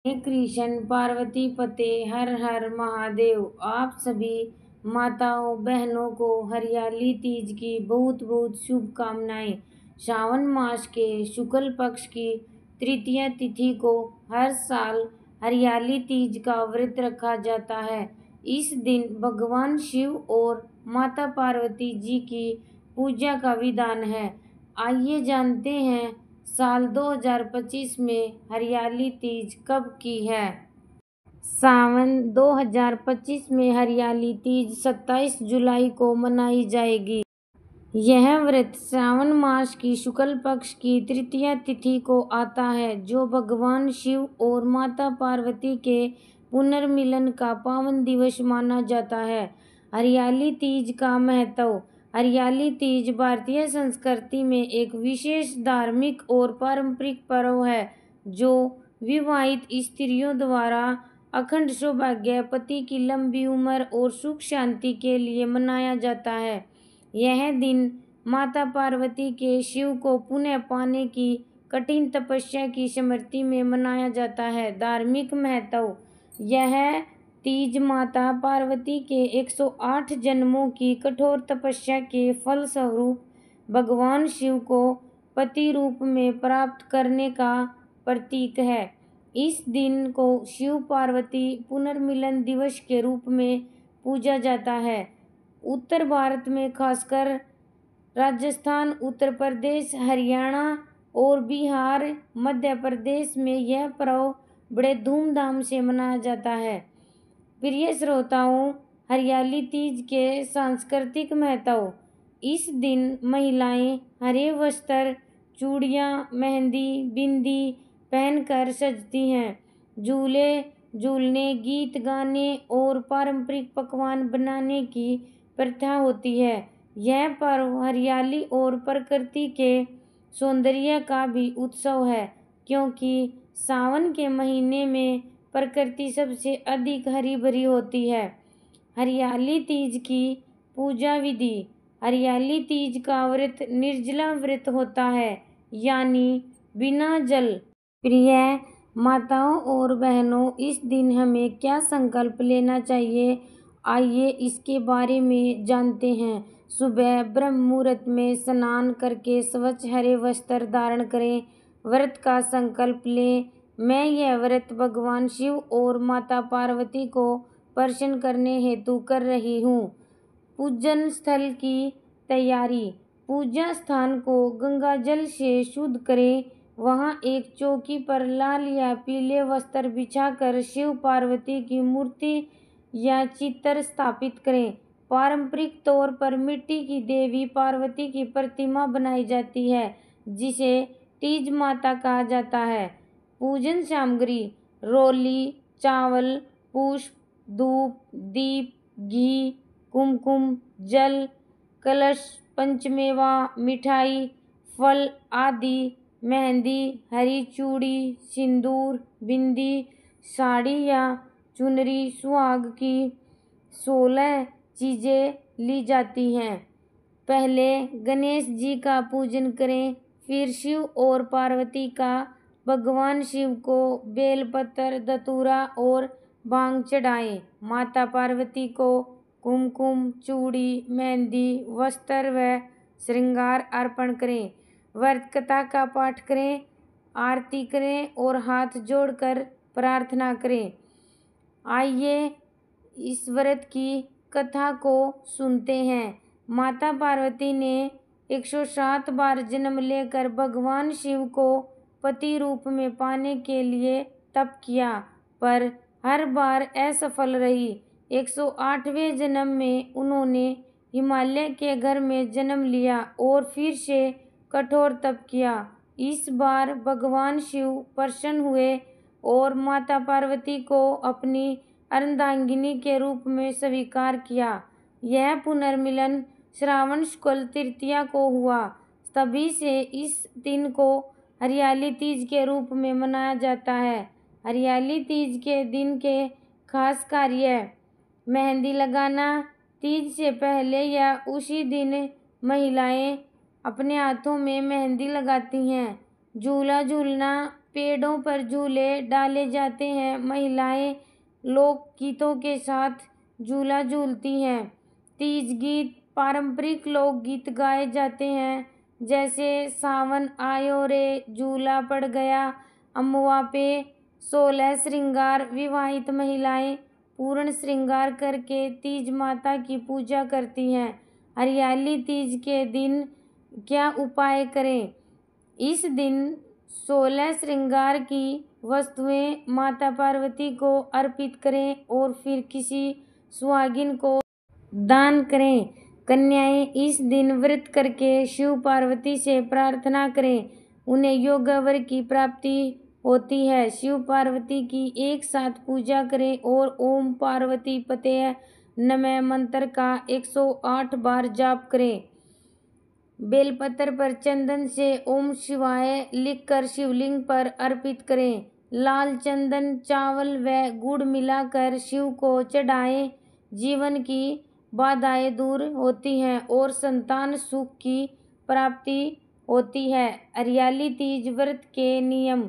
हे कृष्ण पार्वती पते हर हर महादेव। आप सभी माताओं बहनों को हरियाली तीज की बहुत बहुत शुभकामनाएं। श्रावण मास के शुक्ल पक्ष की तृतीया तिथि को हर साल हरियाली तीज का व्रत रखा जाता है। इस दिन भगवान शिव और माता पार्वती जी की पूजा का विधान है। आइए जानते हैं साल 2025 में हरियाली तीज कब की है। सावन 2025 में हरियाली तीज 27 जुलाई को मनाई जाएगी। यह व्रत श्रावण मास की शुक्ल पक्ष की तृतीया तिथि को आता है, जो भगवान शिव और माता पार्वती के पुनर्मिलन का पावन दिवस माना जाता है। हरियाली तीज का महत्व। हरियाली तीज भारतीय संस्कृति में एक विशेष धार्मिक और पारंपरिक पर्व है, जो विवाहित स्त्रियों द्वारा अखंड सौभाग्य, पति की लंबी उम्र और सुख शांति के लिए मनाया जाता है। यह दिन माता पार्वती के शिव को पुनः पाने की कठिन तपस्या की स्मृति में मनाया जाता है। धार्मिक महत्व। यह तीज माता पार्वती के 108 जन्मों की कठोर तपस्या के फलस्वरूप भगवान शिव को पति रूप में प्राप्त करने का प्रतीक है। इस दिन को शिव पार्वती पुनर्मिलन दिवस के रूप में पूजा जाता है। उत्तर भारत में खासकर राजस्थान, उत्तर प्रदेश, हरियाणा और बिहार, मध्य प्रदेश में यह पर्व बड़े धूमधाम से मनाया जाता है। प्रिय श्रोताओं, हरियाली तीज के सांस्कृतिक महत्व। इस दिन महिलाएं हरे वस्त्र, चूड़ियां, मेहंदी, बिंदी पहनकर सजती हैं। झूले झूलने, गीत गाने और पारंपरिक पकवान बनाने की प्रथा होती है। यह पर्व हरियाली और प्रकृति के सौंदर्य का भी उत्सव है, क्योंकि सावन के महीने में प्रकृति सबसे अधिक हरी भरी होती है। हरियाली तीज की पूजा विधि। हरियाली तीज का व्रत निर्जला व्रत होता है, यानी बिना जल। प्रिय माताओं और बहनों, इस दिन हमें क्या संकल्प लेना चाहिए, आइए इसके बारे में जानते हैं। सुबह ब्रह्म मुहूर्त में स्नान करके स्वच्छ हरे वस्त्र धारण करें। व्रत का संकल्प लें। मैं यह व्रत भगवान शिव और माता पार्वती को प्रसन्न करने हेतु कर रही हूँ। पूजन स्थल की तैयारी। पूजा स्थान को गंगा जल से शुद्ध करें। वहाँ एक चौकी पर लाल या पीले वस्त्र बिछाकर शिव पार्वती की मूर्ति या चित्र स्थापित करें। पारंपरिक तौर पर मिट्टी की देवी पार्वती की प्रतिमा बनाई जाती है, जिसे तीज माता कहा जाता है। पूजन सामग्री: रोली, चावल, पुष्प, धूप, दीप, घी, कुमकुम, जल, कलश, पंचमेवा, मिठाई, फल आदि, मेहंदी, हरी चूड़ी, सिंदूर, बिंदी, साड़ी या चुनरी, सुहाग की 16 चीजें ली जाती हैं। पहले गणेश जी का पूजन करें, फिर शिव और पार्वती का। भगवान शिव को बेलपत्र, धतूरा और भांग चढ़ाएं। माता पार्वती को कुमकुम, चूड़ी, मेहंदी, वस्त्र व श्रृंगार अर्पण करें। व्रत कथा का पाठ करें, आरती करें और हाथ जोड़कर प्रार्थना करें। आइए इस व्रत की कथा को सुनते हैं। माता पार्वती ने 107 बार जन्म लेकर भगवान शिव को पति रूप में पाने के लिए तप किया, पर हर बार असफल रही। 108वें जन्म में उन्होंने हिमालय के घर में जन्म लिया और फिर से कठोर तप किया। इस बार भगवान शिव प्रसन्न हुए और माता पार्वती को अपनी अर्धांगिनी के रूप में स्वीकार किया। यह पुनर्मिलन श्रावण शुक्ल तृतीया को हुआ। तभी से इस दिन को हरियाली तीज के रूप में मनाया जाता है। हरियाली तीज के दिन के खास कार्य: मेहंदी लगाना। तीज से पहले या उसी दिन महिलाएं अपने हाथों में मेहंदी लगाती हैं। झूला झूलना। पेड़ों पर झूले डाले जाते हैं। महिलाएं लोकगीतों के साथ झूला झूलती हैं। तीज गीत पारंपरिक लोकगीत गाए जाते हैं, जैसे सावन आयो रे झूला पड़ गया, अमवा पे 16 श्रृंगार। विवाहित महिलाएं पूर्ण श्रृंगार करके तीज माता की पूजा करती हैं। हरियाली तीज के दिन क्या उपाय करें? इस दिन 16 श्रृंगार की वस्तुएं माता पार्वती को अर्पित करें और फिर किसी सुहागिन को दान करें। कन्याएं इस दिन व्रत करके शिव पार्वती से प्रार्थना करें, उन्हें योगवर की प्राप्ति होती है। शिव पार्वती की एक साथ पूजा करें और ओम पार्वती पते नमः मंत्र का 108 बार जाप करें। बेलपत्र पर चंदन से ओम शिवाय लिखकर शिवलिंग पर अर्पित करें। लाल चंदन, चावल व गुड़ मिलाकर शिव को चढ़ाएं। जीवन की बाधाएं दूर होती हैं और संतान सुख की प्राप्ति होती है। हरियाली तीज व्रत के नियम।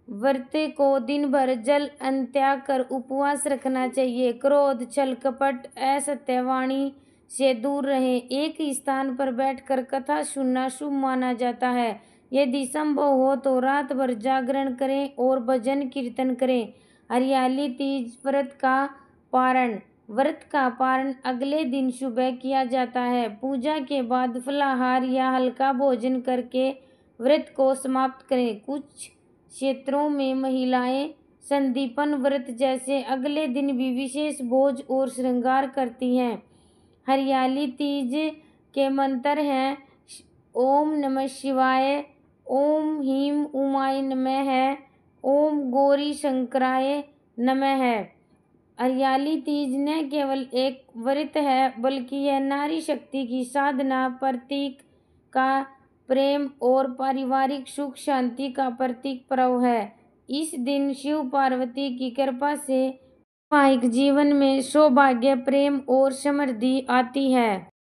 व्रत को दिन भर जल अन्न त्याग कर उपवास रखना चाहिए। क्रोध, छल कपट, असत्यवाणी से दूर रहें। एक स्थान पर बैठकर कथा सुनना शुभ माना जाता है। यदि संभव हो तो रात भर जागरण करें और भजन कीर्तन करें। हरियाली तीज व्रत का पारण। व्रत का पारण अगले दिन सुबह किया जाता है। पूजा के बाद फलाहार या हल्का भोजन करके व्रत को समाप्त करें। कुछ क्षेत्रों में महिलाएं संदीपन व्रत जैसे अगले दिन भी विशेष भोज और श्रृंगार करती हैं। हरियाली तीज के मंत्र हैं ओम नमः शिवाय, ओम ह्रीं उमाय नमः, ओम गौरी शंकराय नमः। हरियाली तीज न केवल एक व्रत है, बल्कि यह नारी शक्ति की साधना, प्रतीक का प्रेम और पारिवारिक सुख शांति का प्रतीक पर्व है। इस दिन शिव पार्वती की कृपा से वैवाहिक जीवन में सौभाग्य, प्रेम और समृद्धि आती है।